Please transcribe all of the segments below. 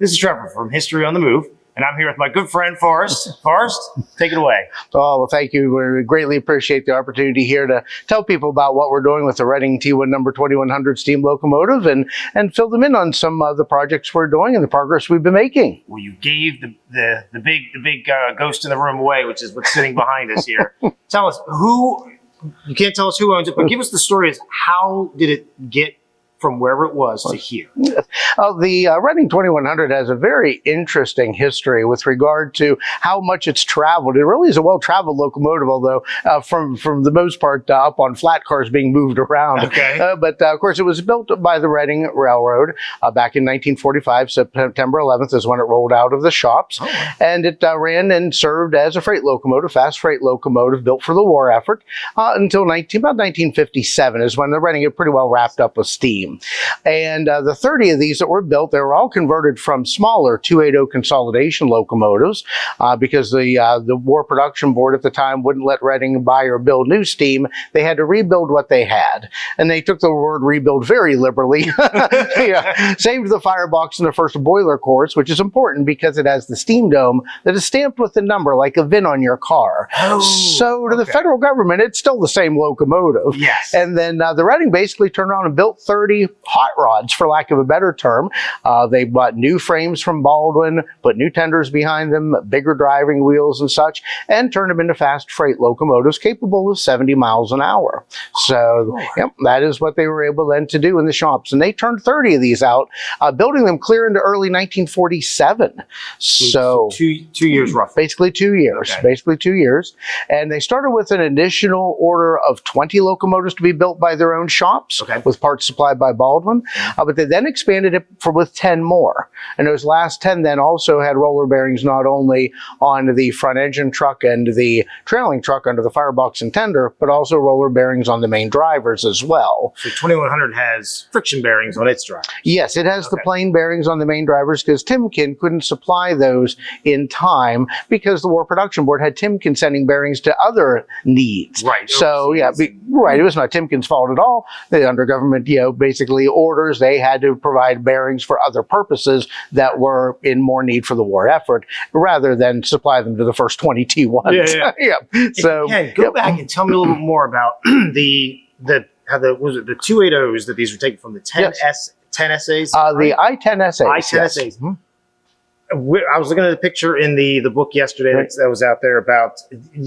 This is Trevor from History on the Move, and I'm here with my good friend Forrest. Forrest, take it away. Oh, well, thank you. We greatly appreciate the opportunity here to tell people about what we're doing with the Reading T-1 number 2100 steam locomotive and fill them in on some of the projects we're doing and the progress we've been making. Well, you gave the big ghost in the room away, which is what's sitting behind us here. Tell us who. You can't tell us who owns it, but give us the story of how did it get from wherever it was to here. The Reading 2100 has a very interesting history with regard to how much it's traveled. It really is a well-traveled locomotive, although from the most part up on flat cars being moved around. Okay. But of course, it was built by the Reading Railroad back in 1945. September 11th is when it rolled out of the shops. Oh. And it ran and served as a freight locomotive, fast freight locomotive built for the war effort until about 1957 is when the Reading had pretty well wrapped up with steam. And the 30 of these that were built, they were all converted from smaller 280 consolidation locomotives because the War Production Board at the time wouldn't let Reading buy or build new steam. They had to rebuild what they had. And they took the word rebuild very liberally. Yeah. Saved the firebox in the first boiler course, which is important because it has the steam dome that is stamped with the number like a VIN on your car. Oh, so to the federal government, it's still the same locomotive. Yes. And then the Reading basically turned around and built 30 hot rods, for lack of a better term. They bought new frames from Baldwin, put new tenders behind them, bigger driving wheels and such, and turned them into fast freight locomotives capable of 70 miles an hour. So yep, that is what they were able then to do in the shops. And they turned 30 of these out, building them clear into early 1947. So two years roughly. Basically 2 years. Okay. Basically 2 years. And they started with an additional order of 20 locomotives to be built by their own shops, with parts supplied by Baldwin. But they then expanded it with 10 more. And those last 10 then also had roller bearings not only on the front engine truck and the trailing truck under the firebox and tender, but also roller bearings on the main drivers as well. So 2100 has friction bearings on its drivers? Yes, it has the plain bearings on the main drivers because Timken couldn't supply those in time because the War Production Board had Timken sending bearings to other needs. Right. So yeah, right. It was not Timken's fault at all. Under government, basically orders, they had to provide bearings for other purposes that were in more need for the war effort rather than supply them to the first 20 T1s. Yeah. Yeah. So go back and tell me a little bit more about the 280s that these were taken from the 10 essays. The I-10 essays. I-10 essays. Mm-hmm. I was looking at a picture in the book yesterday that was out there about,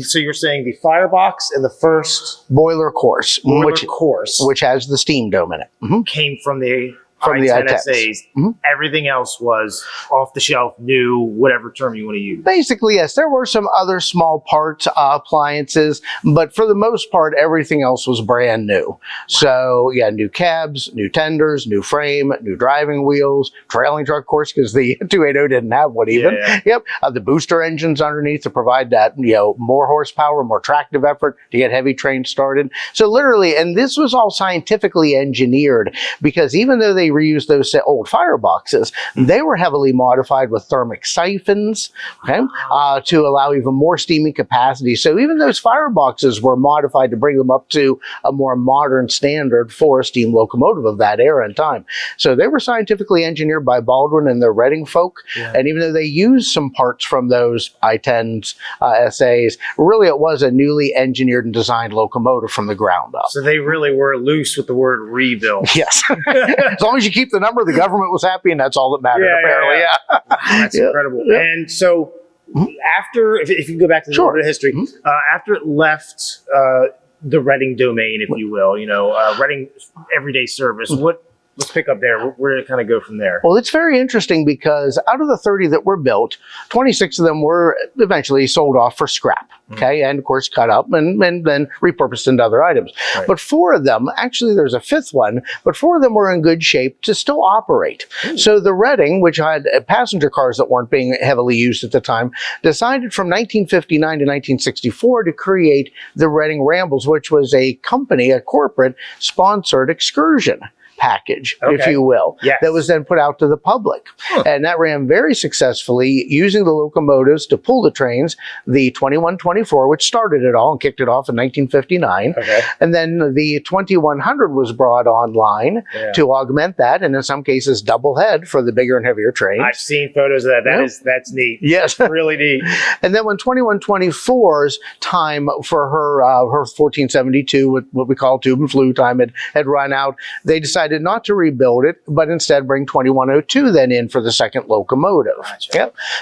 so you're saying the firebox and the first boiler course, which has the steam dome in it, came from the I-10 essays. Everything else was off the shelf, new, whatever term you want to use. Basically, yes. There were some other small parts, appliances, but for the most part, everything else was brand new. So, yeah, new cabs, new tenders, new frame, new driving wheels, trailing truck, of course, because the 280 didn't have one even. Yeah. Yep. The booster engines underneath to provide that, more horsepower, more tractive effort to get heavy trains started. So literally, and this was all scientifically engineered because even though they reused those old fireboxes, they were heavily modified with thermic siphons, to allow even more steaming capacity. So even those fireboxes were modified to bring them up to a more modern standard for a steam locomotive of that era and time. So they were scientifically engineered by Baldwin and the Reading folk. Yeah. And even though they used some parts from those I-10s, essays, really it was a newly engineered and designed locomotive from the ground up. So they really were loose with the word rebuild. Yes. As long as you keep the number, the government was happy, and that's all that mattered, apparently. Yeah. Wow, that's incredible. Yeah. And so after, if you go back to the little bit of history, after it left the Reading domain, if you will, Reading everyday service, let's pick up there. Where did it kind of go from there? Well, it's very interesting because out of the 30 that were built, 26 of them were eventually sold off for scrap, and of course cut up and then repurposed into other items. Right. But 4 of them, actually there's a 5th one, but 4 of them were in good shape to still operate. So the Reading, which had passenger cars that weren't being heavily used at the time, decided from 1959 to 1964 to create the Reading Rambles, which was a company, a corporate sponsored excursion. package, if you will, that was then put out to the public. And that ran very successfully using the locomotives to pull the trains, the 2124, which started it all and kicked it off in 1959. And then the 2100 was brought online to augment that, and in some cases double head for the bigger and heavier trains. I've seen photos of that. That's neat. Yes. That's really neat. And then when 2124's time for her 1472, what we call tube and flue time, had run out, they decided not to rebuild it, but instead bring 2102 then in for the second locomotive.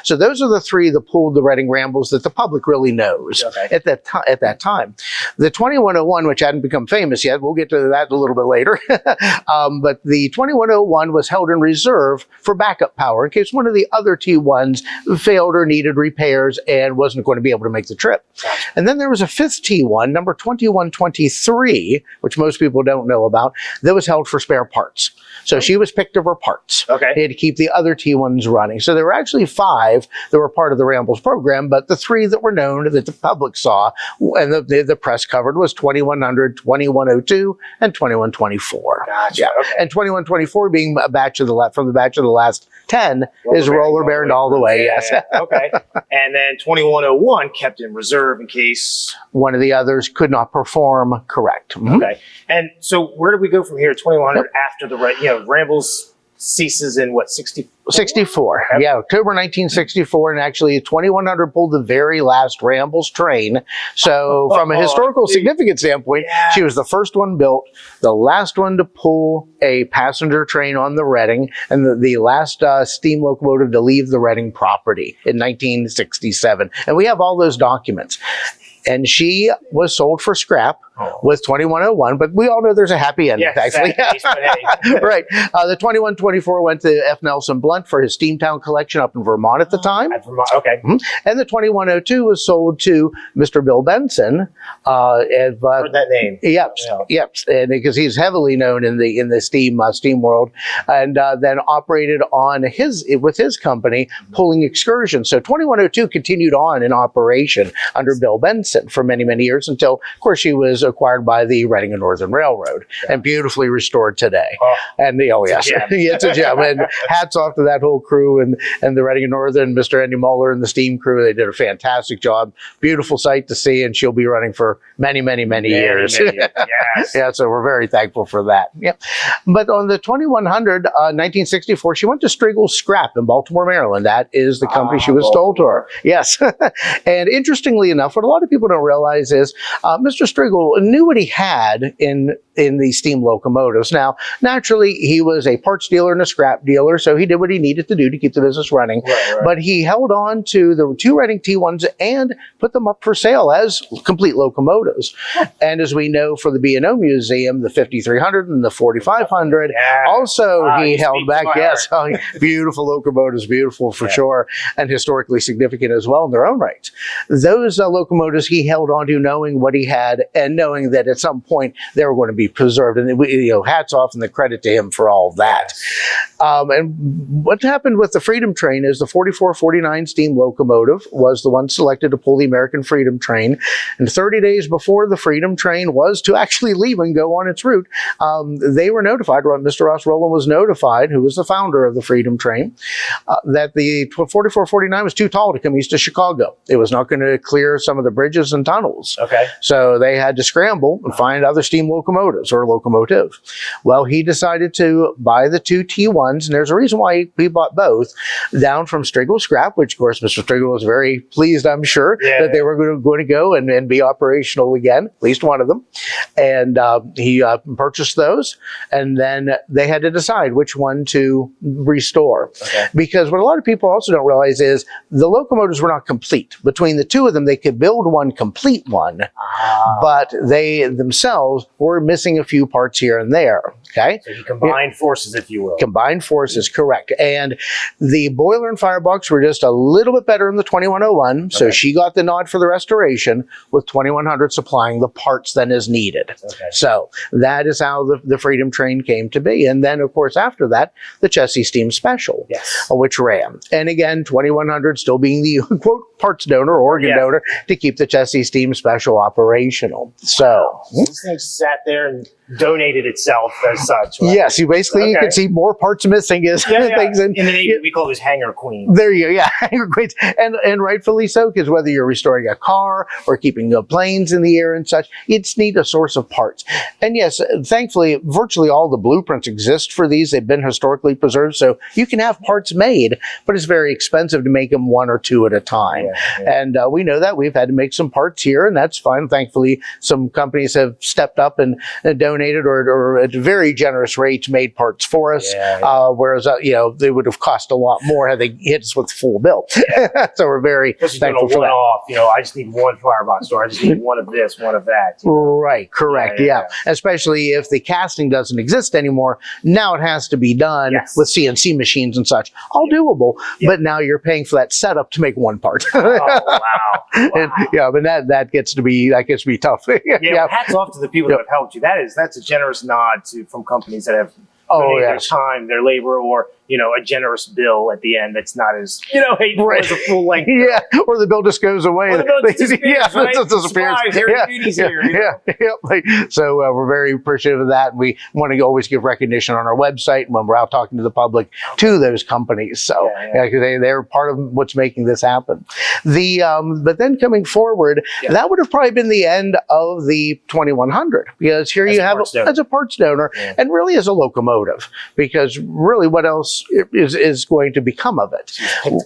So those are the three that pulled the Reading Rambles that the public really knows at that time. The 2101, which hadn't become famous yet, we'll get to that a little bit later, but the 2101 was held in reserve for backup power in case one of the other T1s failed or needed repairs and wasn't going to be able to make the trip. And then there was a fifth T1, number 2123, which most people don't know about, that was held for spare parts. So she was picked of her parts. They had to keep the other T1s running. So there were actually 5 that were part of the Rambles program, but the 3 that were known that the public saw and the press covered was 2100, 2102, and 2124. And 2124 being a batch of from the batch of the last 10 is roller bearing all the way. And then 2101 kept in reserve in case one of the others could not perform correct. And so where do we go from here? 2100 after the Rambles ceases in what, 64. October 1964, and actually 2100 pulled the very last Rambles train. So from a historical significance standpoint, she was the first one built, the last one to pull a passenger train on the Reading, and the last steam locomotive to leave the Reading property in 1967. And we have all those documents. And she was sold for scrap with 2101, but we all know there's a happy ending, actually. Right. The 2124 went to F. Nelson Blunt for his Steamtown collection up in Vermont at the time. And the 2102 was sold to Mr. Bill Benson. Heard that name. And because he's heavily known in the steam world, and then operated on with his company pulling excursions. So 2102 continued on in operation under Bill Benson for many, many years until, of course, she was acquired by the Reading and Northern Railroad and beautifully restored today. And it's a gem. And hats off to that whole crew and the Reading and Northern, Mr. Andy Muller and the steam crew. They did a fantastic job. Beautiful sight to see, and she'll be running for many, many, many years. So we're very thankful for that. But on the 2100, 1964, she went to Striggle's Scrap in Baltimore, Maryland. That is the company she was sold to her. And interestingly enough, what a lot of people don't realize is Mr. Striggle knew what he had in the steam locomotives. Now, naturally, he was a parts dealer and a scrap dealer, so he did what he needed to do to keep the business running. But he held on to the 2 Reading T1s and put them up for sale as complete locomotives. And as we know, for the B&O Museum, the 5300 and the 4500, also he held back. Beautiful locomotives, beautiful for sure, and historically significant as well in their own right. Those locomotives he held on to, knowing what he had and knowing that at some point they were going to be preserved. And hats off and the credit to him for all that. And what happened with the Freedom Train is the 4449 steam locomotive was the one selected to pull the American Freedom Train. And 30 days before the Freedom Train was to actually leave and go on its route, they were notified, Mr. Ross Rowland was notified, who was the founder of the Freedom Train, that the 4449 was too tall to come east of Chicago. It was not going to clear some of the bridges and tunnels. So they had to scramble and find other steam locomotives or locomotive. Well, he decided to buy the 2 T1s, and there's a reason why he bought both, down from Striggle's Scrap, which of course Mr. Striggle was very pleased, I'm sure, that they were going to go and be operational again, at least one of them. And he purchased those, and then they had to decide which one to restore. Because what a lot of people also don't realize is the locomotives were not complete. Between the 2 of them, they could build one complete one, but they themselves were missing a few parts here and there. So you combined forces, if you will. Combined forces, correct. And the boiler and firebox were just a little bit better in the 2101, so she got the nod for the restoration, with 2100 supplying the parts then as needed. So that is how the Freedom Train came to be. And then, of course, after that, the Chessie Steam Special, which ran. And again, 2100 still being the, quote, parts donor, organ donor, to keep the Chessie Steam Special operational. So this thing sat there and donated itself as such. Right? Yes, you basically you can see more parts missing as things. In the Navy, we call those hangar queens. There you go, yeah, hangar queens, and rightfully so, because whether you're restoring a car or keeping the planes in the air and such, you just need a source of parts. And yes, thankfully, virtually all the blueprints exist for these. They've been historically preserved, so you can have parts made, but it's very expensive to make them one or two at a time. And we know that. We've had to make some parts here, and that's fine. Thankfully, some companies have stepped up and donated or at very generous rates made parts for us, whereas they would have cost a lot more had they hit us with the full bill. So we're very thankful for that. I just need one firebox, or I just need one of this, one of that. Right, correct, yeah. Especially if the casting doesn't exist anymore, now it has to be done with CNC machines and such. All doable, but now you're paying for that setup to make one part. Wow. And, but that gets to be tough. Well, hats off to the people that have helped you. That's a generous nod from companies that have donated their time, their labor, or a generous bill at the end that's not as as a full length. Or the bill just goes away. Or the bill just disappears, right? It disappears. So we're very appreciative of that. We want to always give recognition on our website when we're out talking to the public to those companies. So because they're part of what's making this happen. But then coming forward, that would have probably been the end of the 2100, because here you have as a parts donor and really as a locomotive, because really what else is going to become of it?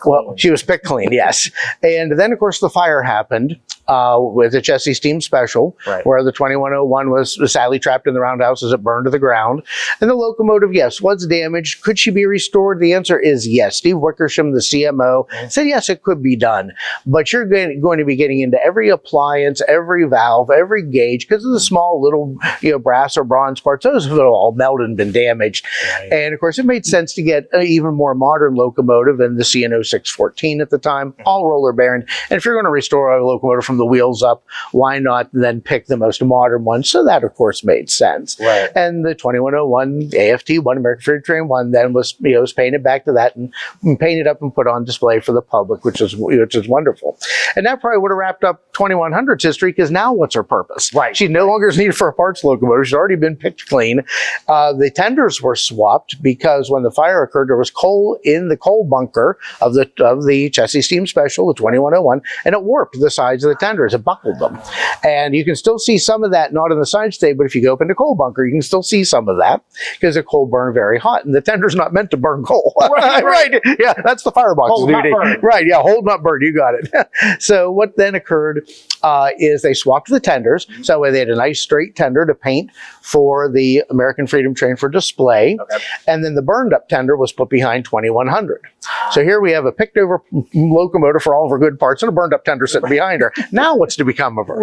Well, she was picked clean, yes. And then, of course, the fire happened with the Chessie Steam Special, where the 2101 was sadly trapped in the roundhouse as it burned to the ground. And the locomotive, yes, was damaged. Could she be restored? The answer is yes. Steve Wickersham, the CMO, said yes, it could be done. But you're going to be getting into every appliance, every valve, every gauge, because of the small little brass or bronze parts. Those have all melted and been damaged. And of course, it made sense to get an even more modern locomotive than the CNO 614 at the time, all roller bearing. And if you're going to restore a locomotive from the wheels up, why not then pick the most modern one? So that, of course, made sense. And the 2101 AFT 1, American Freedom Train 1, then was painted back to that and painted up and put on display for the public, which is wonderful. And that probably would have wrapped up 2100's history, because now what's her purpose? She no longer is needed for a parts locomotive. She's already been picked clean. The tenders were swapped because when the fire occurred, there was coal in the coal bunker of the Chessie Steam Special, the 2101, and it warped the sides of the tenders. It buckled them. And you can still see some of that, not in the side stay, but if you go up into coal bunker, you can still see some of that, because the coal burned very hot, and the tender's not meant to burn coal. Yeah, that's the firebox duty. Hold not burn, you got it. So what then occurred is they swapped the tenders, so that way they had a nice straight tender to paint for the American Freedom Train for display, and then the burned up tender was put behind 2100. So here we have a picked over locomotive for all of her good parts and a burned up tender sitting behind her. Now what's to become of her?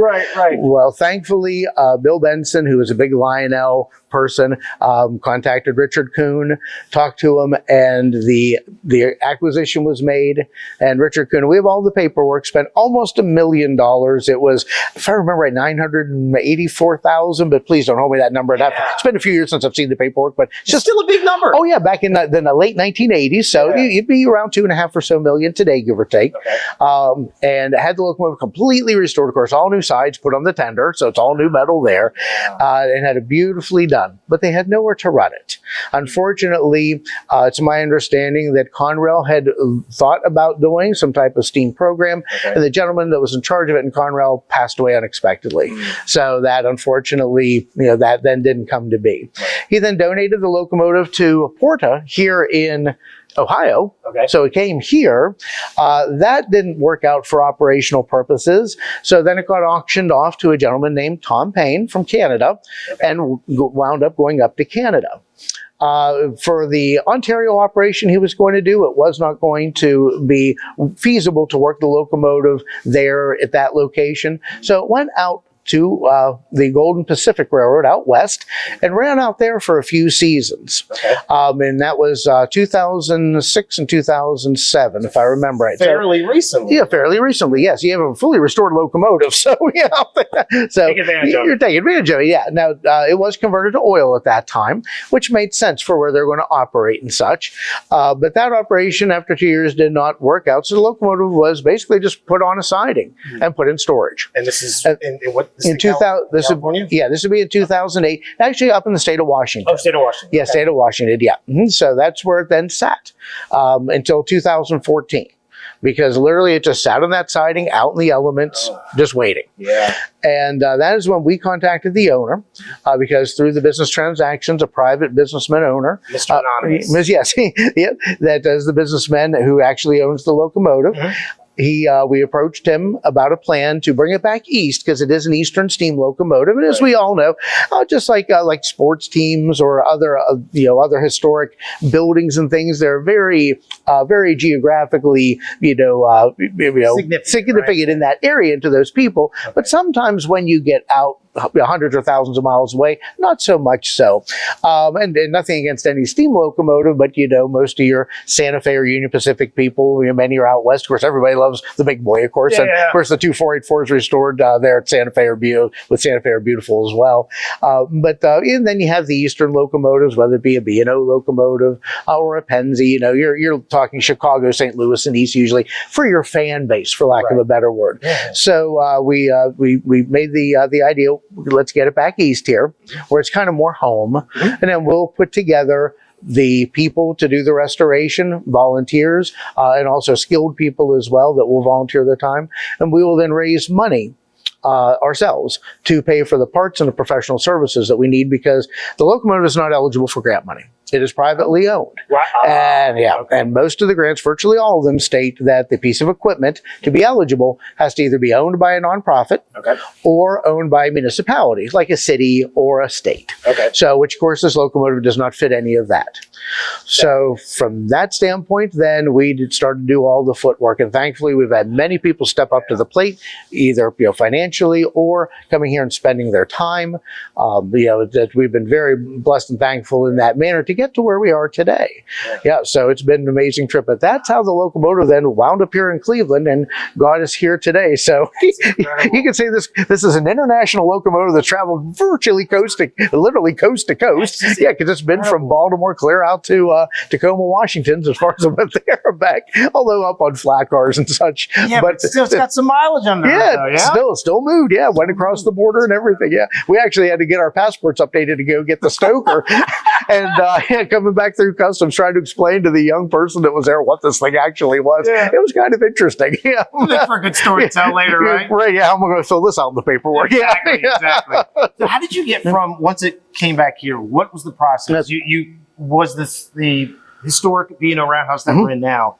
Well, thankfully, Bill Benson, who is a big Lionel person, contacted Richard Kuhn, talked to him, and the acquisition was made. And Richard Kuhn, we have all the paperwork, spent almost $1 million. It was, if I remember right, $984,000, but please don't hold me that number. It's been a few years since I've seen the paperwork, but it's just still a big number. Oh yeah, back in the late 1980s. So you'd be around $2.5 or so million today, give or take. And had the locomotive completely restored, of course, all new sides put on the tender, so it's all new metal there, and had it beautifully done. But they had nowhere to run it. Unfortunately, it's my understanding that Conrail had thought about doing some type of steam program, and the gentleman that was in charge of it in Conrail passed away unexpectedly. So that, unfortunately, that then didn't come to be. He then donated the locomotive to Porta here in Ohio. So it came here. That didn't work out for operational purposes. So then it got auctioned off to a gentleman named Tom Payne from Canada, and wound up going up to Canada. For the Ontario operation he was going to do, it was not going to be feasible to work the locomotive there at that location. So it went out to the Golden Pacific Railroad out west and ran out there for a few seasons. And that was 2006 and 2007, if I remember right. Fairly recently. Yeah, fairly recently, yes. You have a fully restored locomotive, so, so take advantage of it. You're taking advantage of it, yeah. Now, it was converted to oil at that time, which made sense for where they're going to operate and such. But that operation, after 2 years, did not work out, so the locomotive was basically just put on a siding and put in storage. And this is in what In 2000, this would be in 2008. Actually, up in the state of Washington. Oh, state of Washington. Yeah, state of Washington. Yeah. So that's where it then sat until 2014. Because literally it just sat on that siding out in the elements, just waiting. Yeah. And that is when we contacted the owner, because through the business transactions, a private businessman owner. Mr. Anonymous. Yes, yeah, that is the businessman who actually owns the locomotive. Mm-hmm. We approached him about a plan to bring it back east because it is an Eastern steam locomotive, and as we all know, just like sports teams or other other historic buildings and things, they're very geographically significant in that area to those people. Okay. But sometimes when you get out hundreds or thousands of miles away, not so much so. And nothing against any steam locomotive, but most of your Santa Fe or Union Pacific people, many are out west. Of course, everybody loves the big boy, of course. And of course, the 2484s restored there at Santa Fe are beautiful as well. And then you have the Eastern locomotives, whether it be a B&O locomotive or a Penzi. You're talking Chicago, St. Louis, and East usually for your fan base, for lack of a better word. Yeah. So we made the idea. Let's get it back east here, where it's kind of more home, and then we'll put together the people to do the restoration, volunteers, and also skilled people as well that will volunteer their time, and we will then raise money ourselves to pay for the parts and the professional services that we need, because the locomotive is not eligible for grant money. It is privately owned. Wow. And and most of the grants, virtually all of them, state that the piece of equipment to be eligible has to either be owned by a nonprofit or owned by a municipality, like a city or a state. Okay. So, which of course this locomotive does not fit any of that. So from that standpoint, then we started to do all the footwork, and thankfully we've had many people step up to the plate, either financially or coming here and spending their time. That we've been very blessed and thankful in that manner to get to where we are today. Yeah, so it's been an amazing trip. But that's how the locomotive then wound up here in Cleveland and got us here today. So you can say this is an international locomotive that traveled virtually literally coast to coast. Yeah, because it's been from Baltimore clear out to Tacoma, Washington, as far as I went there and back, although up on flat cars and such. Yeah, but still, it's got some mileage under it. Still moved. Yeah, went across the border and everything. Yeah, we actually had to get our passports updated to go get the stoker. And coming back through customs, trying to explain to the young person that was there what this thing actually was. Yeah. It was kind of interesting. Yeah, that's for a good story to tell later, right? Right. Yeah, how am I going to fill this out in the paperwork? Exactly. So, how did you get from once it came back here? What was the process? Was this the historic B&O Roundhouse that we're in now?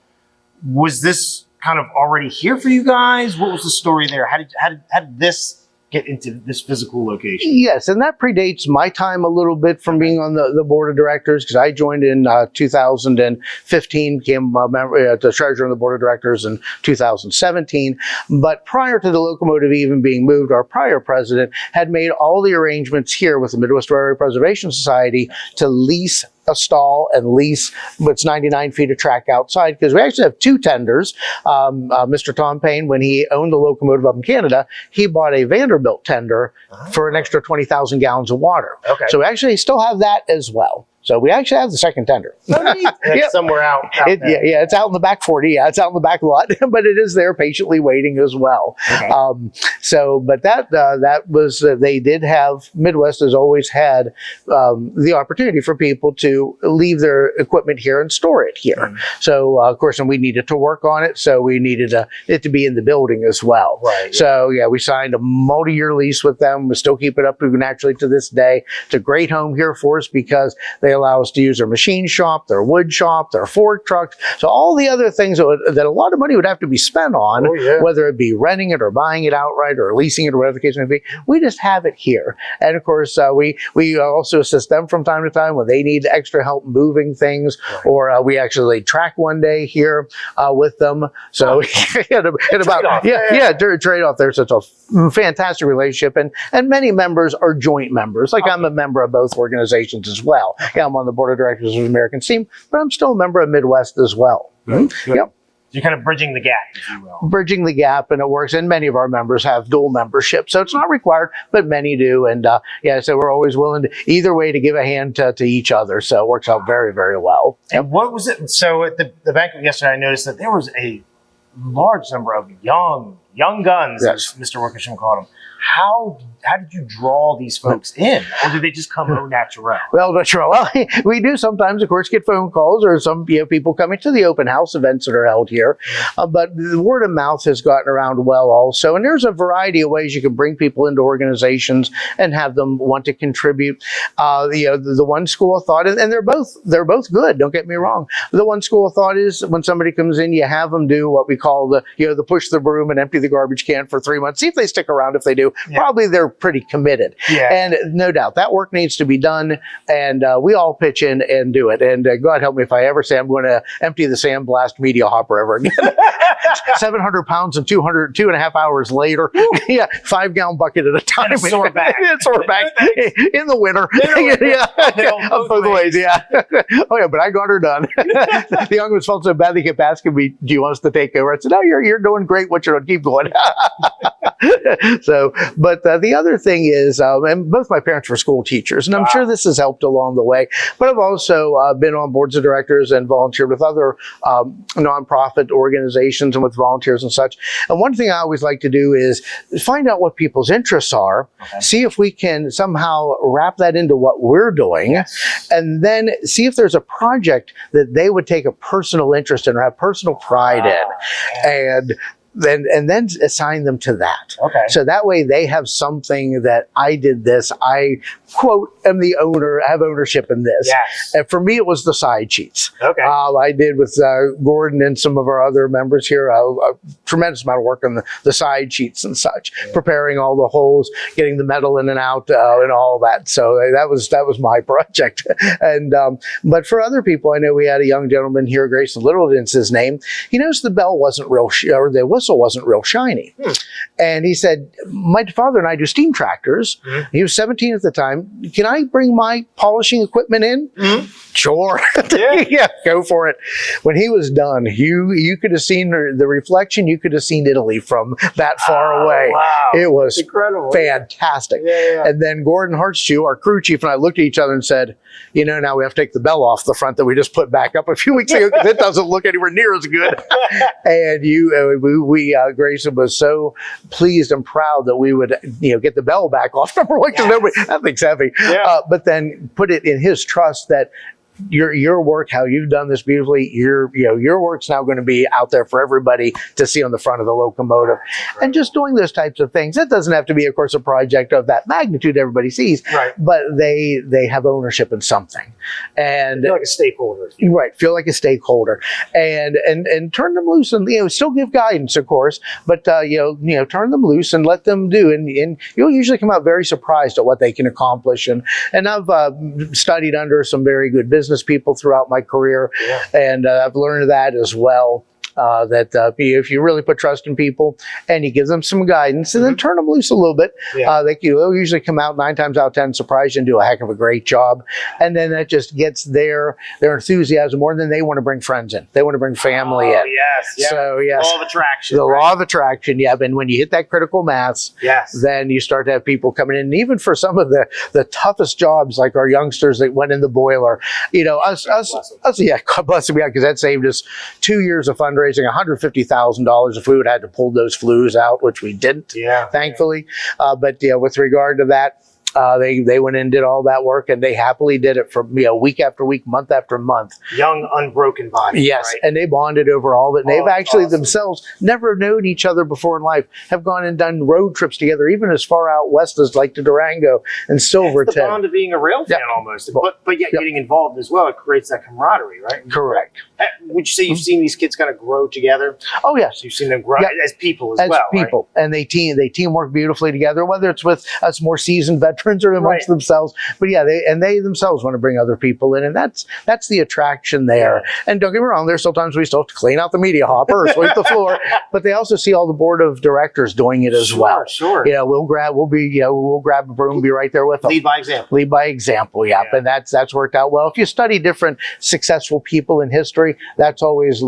Was this kind of already here for you guys? What was the story there? How did this get into this physical location? Yes, and that predates my time a little bit from being on the board of directors, because I joined in 2015, became a member, the treasurer on the board of directors in 2017. But prior to the locomotive even being moved, our prior president had made all the arrangements here with the Midwest Railway Preservation Society to lease a stall and lease what's 99 feet of track outside, because we actually have two tenders. Mr. Tom Payne, when he owned the locomotive up in Canada, he bought a Vanderbilt tender for an extra 20,000 gallons of water. Okay. So we actually still have that as well. So we actually have the second tender. It's somewhere out there. It's out in the back 40. Yeah, it's out in the back lot, but it is there patiently waiting as well. Okay. But that was, they did have, Midwest has always had the opportunity for people to leave their equipment here and store it here. So, of course, and we needed to work on it, so we needed it to be in the building as well. Right. So, we signed a multi-year lease with them. We still keep it up naturally to this day. It's a great home here for us because they allow us to use their machine shop, their wood shop, their fork trucks. So all the other things that a lot of money would have to be spent on, whether it be renting it or buying it outright or leasing it or whatever the case may be, we just have it here. And of course, we also assist them from time to time when they need extra help moving things, or we actually track one day here with them. So trade off there. So it's a fantastic relationship, and many members are joint members. Like I'm a member of both organizations as well. Yeah, I'm on the board of directors of American Steam, but I'm still a member of Midwest as well. Good. Yep. You're kind of bridging the gap, if you will. Bridging the gap, and it works. And many of our members have dual membership, so it's not required, but many do. And so we're always willing to either way to give a hand to each other. So it works out very, very well. And what was it? So at the banquet yesterday, I noticed that there was a large number of young young guns, Yes. as Mr. Wickersham called them. How did you draw these folks in, or did they just come au naturel? Well, natural. Well, we do sometimes, of course, get phone calls or some people coming to the open house events that are held here. But the word of mouth has gotten around well also. And there's a variety of ways you can bring people into organizations and have them want to contribute. The one school of thought, and they're both good, don't get me wrong. The one school of thought is when somebody comes in, you have them do what we call the push the broom and empty the garbage can for 3 months. See if they stick around. If they do, probably they're pretty committed. Yeah. And no doubt that work needs to be done, and we all pitch in and do it. And God help me if I ever say I'm going to empty the sandblast media hopper ever again. 700 pounds and 2.5 hours later. 5-gallon bucket at a time. And a sore back. Sore back in the winter. Both ways. Yeah. Oh yeah, but I got her done. The young ones felt so bad they kept asking me, "Do you want us to take over?" I said, "No, you're doing great. What you're doing, keep going." So, but the other thing is, and both my parents were school teachers, and I'm sure this has helped along the way. But I've also been on boards of directors and volunteered with other nonprofit organizations and with volunteers and such. And one thing I always like to do is find out what people's interests are, see if we can somehow wrap that into what we're doing, and then see if there's a project that they would take a personal interest in or have personal pride in. And then assign them to that. Okay. So that way they have something that I did this. I, quote, am the owner, I have ownership in this. Yes. And for me, it was the side sheets. Okay. I did with Gordon and some of our other members here a tremendous amount of work on the side sheets and such, preparing all the holes, getting the metal in and out, and all that. So that was my project. And but for other people, I know we had a young gentleman here, Grayson Littleton's his name. He noticed the bell wasn't real, or the whistle wasn't real shiny. And he said, "My father and I do steam tractors." He was 17 at the time. "Can I bring my polishing equipment in?" Sure. Yeah, go for it. When he was done, you could have seen the reflection. You could have seen Italy from that far away. Wow. It was incredible. Fantastic. And then Gordon Hartstew, our crew chief, and I looked at each other and said, now we have to take the bell off the front that we just put back up a few weeks ago because it doesn't look anywhere near as good. And Grayson was so pleased and proud that we would, get the bell back off. Number one, because that thing's heavy. But then put it in his trust that your work, how you've done this beautifully, your work's now going to be out there for everybody to see on the front of the locomotive. And just doing those types of things. It doesn't have to be, of course, a project of that magnitude everybody sees, but they have ownership in something. And feel like a stakeholder. Right, feel like a stakeholder. And turn them loose and still give guidance, of course, but turn them loose and let them do. And you'll usually come out very surprised at what they can accomplish. And I've studied under some very good business people throughout my career, and I've learned that as well. That if you really put trust in people and you give them some guidance and then turn them loose a little bit, they'll usually come out 9 times out of 10 surprised you and do a heck of a great job. And then that just gets their enthusiasm more than they want to bring friends in. They want to bring family in. Yes. So yes. Law of attraction. The law of attraction, And when you hit that critical mass, then you start to have people coming in. And even for some of the toughest jobs, like our youngsters that went in the boiler, us, God bless them, because that saved us 2 years of fundraising. $150,000 if we would have had to pull those flues out, which we didn't, thankfully. But with regard to that, they went in and did all that work, and they happily did it for week after week, month after month. Young, unbroken body. Yes, right? And they bonded over all of it. And they've actually themselves never known each other before in life, have gone and done road trips together, even as far out west as like to Durango and Silverton. It's the bond of being a rail fan almost, but yet getting involved as well. It creates that camaraderie, right? Correct. Would you say you've seen these kids kind of grow together? Oh, yes. You've seen them grow as people as well, people. Right? And they teamwork beautifully together, whether it's with us more seasoned veterans or amongst themselves. But they themselves want to bring other people in, and that's the attraction there. And don't get me wrong, there's sometimes we still have to clean out the media hopper or sweep the floor, but they also see all the board of directors doing it as well. Sure. We'll grab a broom, be right there with them. Lead by example. Lead by example, and that's worked out well. If you study different successful people in history, that's always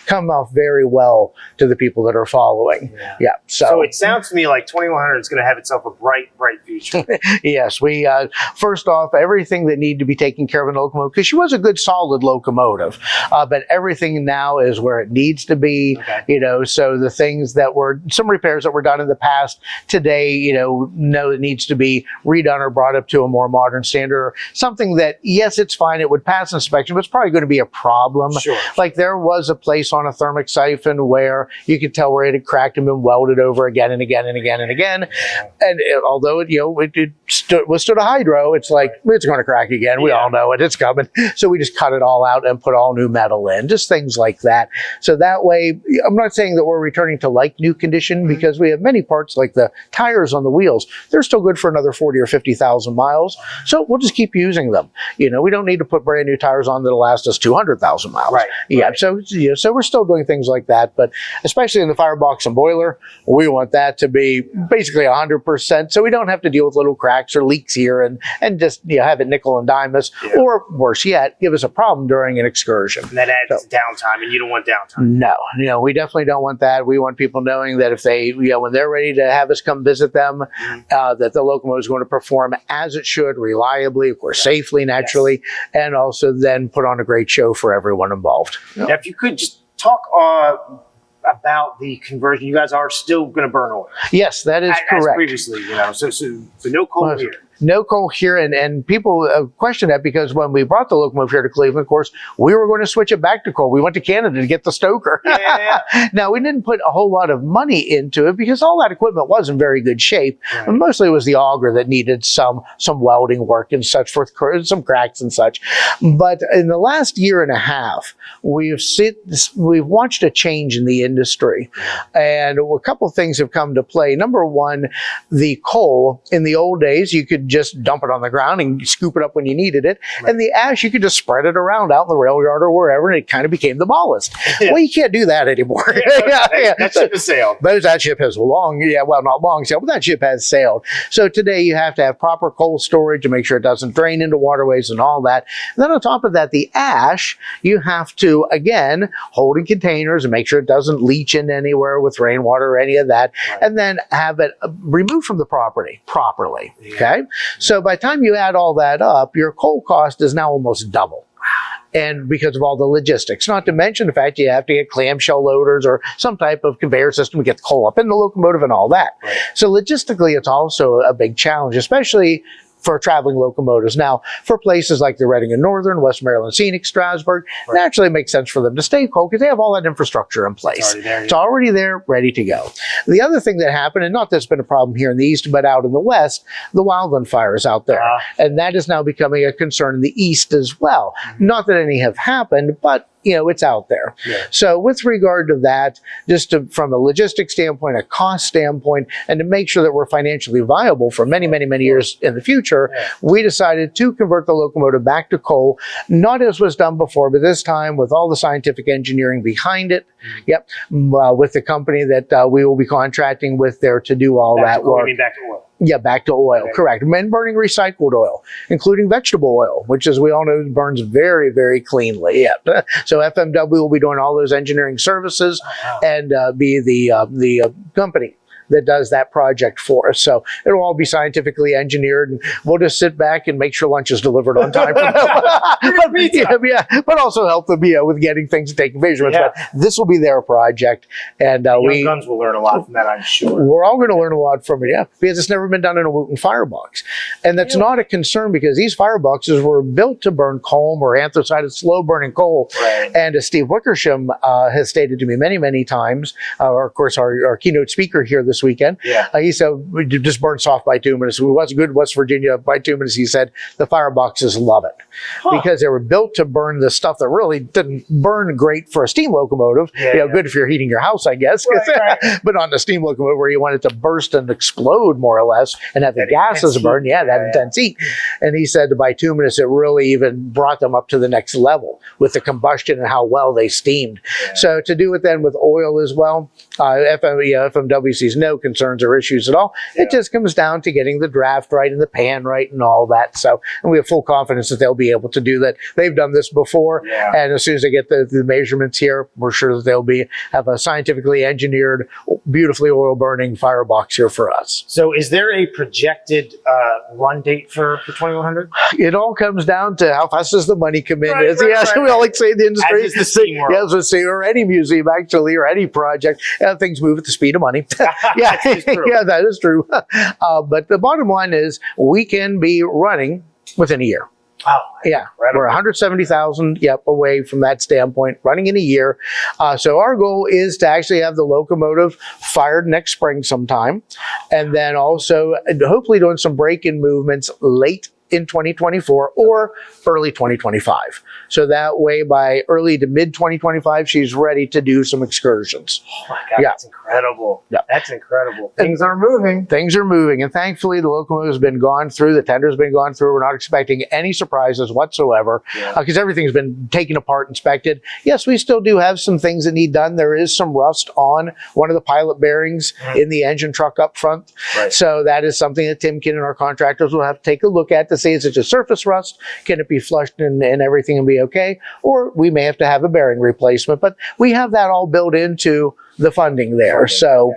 come off very well to the people that are following. Yeah. So it sounds to me like 2100 is going to have itself a bright future. Yes, we first off, everything that needed to be taken care of in the locomotive, because she was a good solid locomotive, but everything now is where it needs to be. You know, so the things that were some repairs that were done in the past, today, you know it needs to be redone or brought up to a more modern standard, or something that, yes, it's fine, it would pass inspection, but it's probably going to be a problem. Like there was a place on a thermic siphon where you could tell where it had cracked and been welded over again and again and again and again. And although it stood a hydro, it's like, it's going to crack again. We all know it, it's coming. So we just cut it all out and put all new metal in, just things like that. So that way, I'm not saying that we're returning to like new condition, because we have many parts like the tires on the wheels, they're still good for another 40 or 50,000 miles. So we'll just keep using them. You know, we don't need to put brand new tires on that'll last us 200,000 miles. So we're still doing things like that, but especially in the firebox and boiler, we want that to be basically 100%, so we don't have to deal with little cracks or leaks here and just have it nickel and dime us, or worse yet, give us a problem during an excursion. And that adds downtime, and you don't want downtime. No, we definitely don't want that. We want people knowing that if they, when they're ready to have us come visit them, that the locomotive is going to perform as it should, reliably, of course, safely, naturally, and also then put on a great show for everyone involved. Now, if you could just talk about the conversion. You guys are still going to burn oil. Yes, that is correct. As previously, so no coal here. No coal here, and people question that, because when we brought the locomotive here to Cleveland, of course, we were going to switch it back to coal. We went to Canada to get the stoker. Now, we didn't put a whole lot of money into it because all that equipment was in very good shape. And mostly it was the auger that needed some welding work and such, for some cracks and such. But in the last year and a half, we've watched a change in the industry, and a couple of things have come to play. Number one, the coal in the old days, you could just dump it on the ground and scoop it up when you needed it. And the ash, you could just spread it around out in the rail yard or wherever, and it kind of became the ballast. Well, you can't do that anymore. That ship has sailed. That ship has not long sailed, but that ship has sailed. So today you have to have proper coal storage to make sure it doesn't drain into waterways and all that. And then on top of that, the ash, you have to, again, hold in containers and make sure it doesn't leach in anywhere with rainwater or any of that, and then have it removed from the property properly. Okay? So by the time you add all that up, your coal cost is now almost double. And because of all the logistics, not to mention the fact you have to get clamshell loaders or some type of conveyor system to get the coal up in the locomotive and all that. So logistically, it's also a big challenge, especially for traveling locomotives. Now, for places like the Reading and Northern, West Maryland, Scenic, Strasburg, naturally it makes sense for them to stay coal because they have all that infrastructure in place. It's already there, ready to go. The other thing that happened, and not that's been a problem here in the East, but out in the West, the wildland fires out there. And that is now becoming a concern in the East as well. Not that any have happened, but it's out there. So with regard to that, from a logistics standpoint, a cost standpoint, and to make sure that we're financially viable for many, many, many years in the future, we decided to convert the locomotive back to coal, not as was done before, but this time with all the scientific engineering behind it. With the company that we will be contracting with there to do all that work. You mean back to oil? Yeah, back to oil, correct. Men burning recycled oil, including vegetable oil, which, as we all know, burns very, very cleanly. So FMW will be doing all those engineering services and be the company that does that project for us. So it'll all be scientifically engineered, and we'll just sit back and make sure lunch is delivered on time for them. But also help them with getting things and taking measurements. But this will be their project. And Young Guns will learn a lot from that, I'm sure. We're all going to learn a lot from it, because it's never been done in a Wooten firebox. And that's not a concern, because these fireboxes were built to burn coal or anthracite, slow-burning coal. And as Steve Wickersham has stated to me many, many times, of course, our keynote speaker here this weekend, he said, we just burn soft bituminous. It was good West Virginia bituminous. He said the fireboxes love it because they were built to burn the stuff that really didn't burn great for a steam locomotive. Good if you're heating your house, I guess. But on the steam locomotive, where you want it to burst and explode more or less and have the gases burn, that intense heat. And he said the bituminous, it really even brought them up to the next level with the combustion and how well they steamed. So to do it then with oil as well, FMW sees no concerns or issues at all. It just comes down to getting the draft right and the pan right and all that. So, and we have full confidence that they'll be able to do that. They've done this before, and as soon as they get the measurements here, we're sure that they'll have a scientifically engineered, beautifully oil burning firebox here for us. So is there a projected run date for 2100? It all comes down to how fast does the money come in. We all like to say in the industry. As is the steam world. Yes, let's say, or any museum actually, or any project, things move at the speed of money. Yeah, that is true. But the bottom line is we can be running within a year. Oh, yeah, incredible. We're 170,000 away from that standpoint, running in a year. So our goal is to actually have the locomotive fired next spring sometime, and then also hopefully doing some break-in movements late in 2024 or early 2025. So that way by early to mid 2025, she's ready to do some excursions. Oh my God, that's incredible. That's incredible. Things are moving. Things are moving. And thankfully the locomotive has been gone through, the tender's been gone through. We're not expecting any surprises whatsoever because everything's been taken apart, inspected. Yes, we still do have some things that need done. There is some rust on one of the pilot bearings in the engine truck up front. So that is something that Timken and our contractors will have to take a look at to see, is it just surface rust? Can it be flushed and everything will be okay? Or we may have to have a bearing replacement, but we have that all built into the funding there. So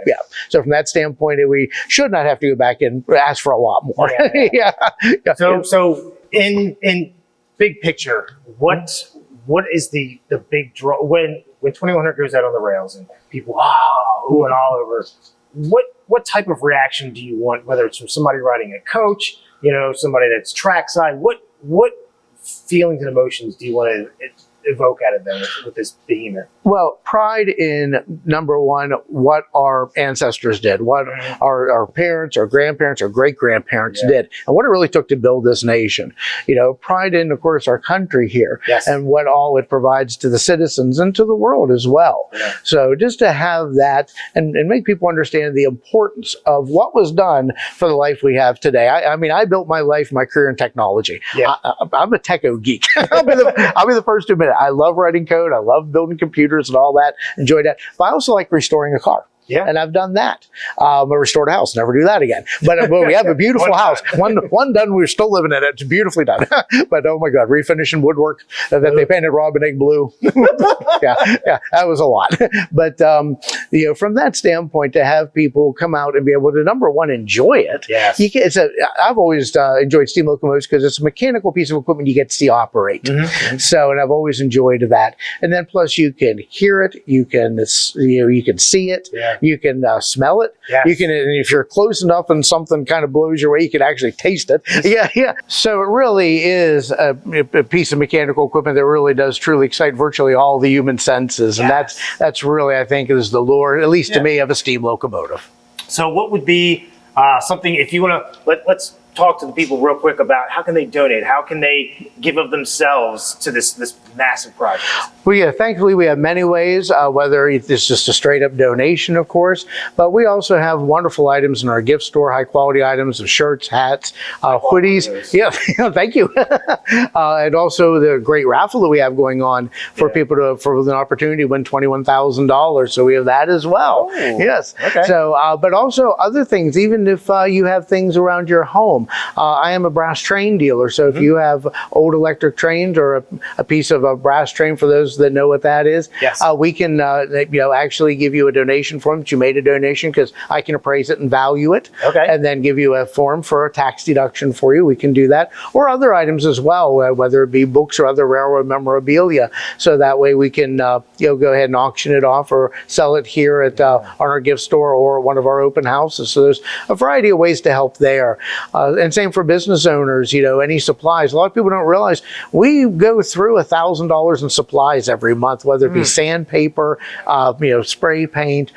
so from that standpoint, we should not have to go back and ask for a lot more. So in big picture, what is the big draw when 2100 goes out on the rails and people ooh and all over? What type of reaction do you want? Whether it's from somebody riding a coach, somebody that's trackside, what feelings and emotions do you want to evoke out of them with this behemoth? Well, pride in, number one, what our ancestors did, what our parents, our grandparents, our great-grandparents did, and what it really took to build this nation. Pride in, of course, our country here, and what all it provides to the citizens and to the world as well. So just to have that and make people understand the importance of what was done for the life we have today. I mean, I built my life, my career in technology. I'm a techo geek. I'll be the first to admit it. I love writing code. I love building computers and all that. Enjoy that. But I also like restoring a car. And I've done that. I restored a house. Never do that again. But we have a beautiful house. One done. We're still living in it. It's beautifully done. But oh my God, refinishing woodwork that they painted robin egg blue. That was a lot. But from that standpoint, to have people come out and be able to, number one, enjoy it. I've always enjoyed steam locomotives because it's a mechanical piece of equipment you get to see operate. So, and I've always enjoyed that. And then plus you can hear it. You can see it. You can smell it. You can, and if you're close enough and something kind of blows your way, you can actually taste it. So it really is a piece of mechanical equipment that really does truly excite virtually all the human senses, and that's really, I think, is the lure, at least to me, of a steam locomotive. So what would be something, if you want to, let's talk to the people real quick about how can they donate? How can they give of themselves to this massive project? Well, thankfully we have many ways, whether it's just a straight up donation, of course, but we also have wonderful items in our gift store, high quality items of shirts, hats, hoodies. Thank you. And also the great raffle that we have going on for people for an opportunity to win $21,000. So we have that as well. So, but also other things, even if you have things around your home. I am a brass train dealer, so if you have old electric trains or a piece of a brass train, for those that know what that is, we can actually give you a donation form that you made a donation, because I can appraise it and value it, and then give you a form for a tax deduction for you. We can do that, or other items as well, whether it be books or other railroad memorabilia. So that way we can go ahead and auction it off or sell it here at on our gift store or one of our open houses. So there's a variety of ways to help there. And same for business owners, any supplies. A lot of people don't realize we go through $1,000 in supplies every month, whether it be sandpaper, spray paint,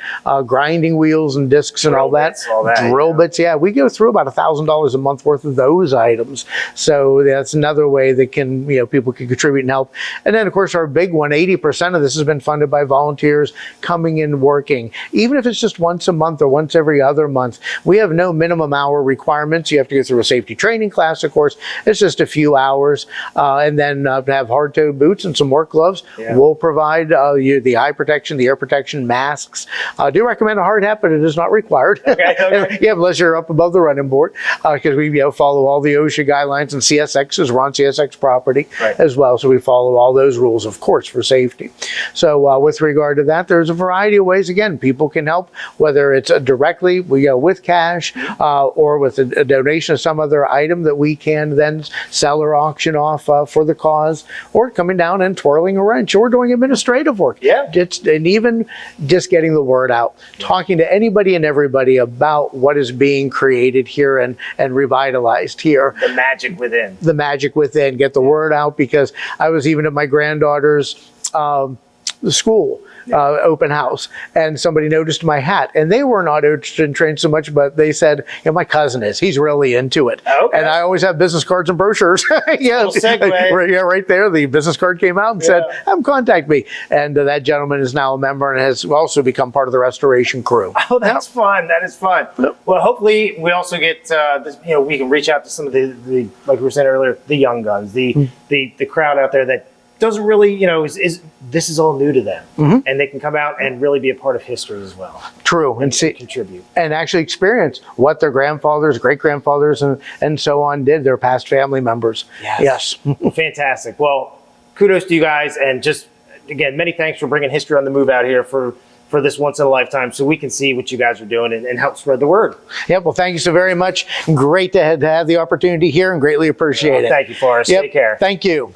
grinding wheels and discs and all that. Drill bits. We go through about $1,000 a month worth of those items. So that's another way that can, people can contribute and help. And then of course our big one, 80% of this has been funded by volunteers coming in working. Even if it's just once a month or once every other month, we have no minimum hour requirements. You have to go through through a safety training class, of course. It's just a few hours. And then have hard-toed boots and some work gloves. Yeah. We'll provide you the eye protection, the air protection, masks. I do recommend a hard hat, but it is not required. Okay. Yeah, unless you're up above the running board, because we follow all the OSHA guidelines and CSXs. We're on CSX property as well, so we follow all those rules, of course, for safety. So with regard to that, there's a variety of ways. Again, people can help, whether it's directly with cash or with a donation of some other item that we can then sell or auction off for the cause, or coming down and twirling a wrench, or doing administrative work. Yeah. And even just getting the word out, talking to anybody and everybody about what is being created here and revitalized here. The magic within. The magic within. Get the word out, because I was even at my granddaughter's school open house, and somebody noticed my hat, and they were not interested in train so much, but they said, my cousin is, he's really into it. Okay. And I always have business cards and brochures. Yeah, segue. Right there, the business card came out and said, contact me. And that gentleman is now a member and has also become part of the restoration crew. Oh, that's fun. That is fun. Well, hopefully we also get this, we can reach out to some of the like we were saying earlier, the young guns, the crowd out there that doesn't really, this is all new to them, and they can come out and really be a part of history as well. True, and see, contribute, and actually experience what their grandfathers, great grandfathers, and so on did. Their past family members. Yes. Fantastic. Well, kudos to you guys, and just again, many thanks for bringing History on the Move out here for this once in a lifetime, so we can see what you guys are doing and help spread the word. Yeah, well, thank you so very much. Great to have the opportunity here, and greatly appreciate it. Thank you, Forrest. Take care. Thank you.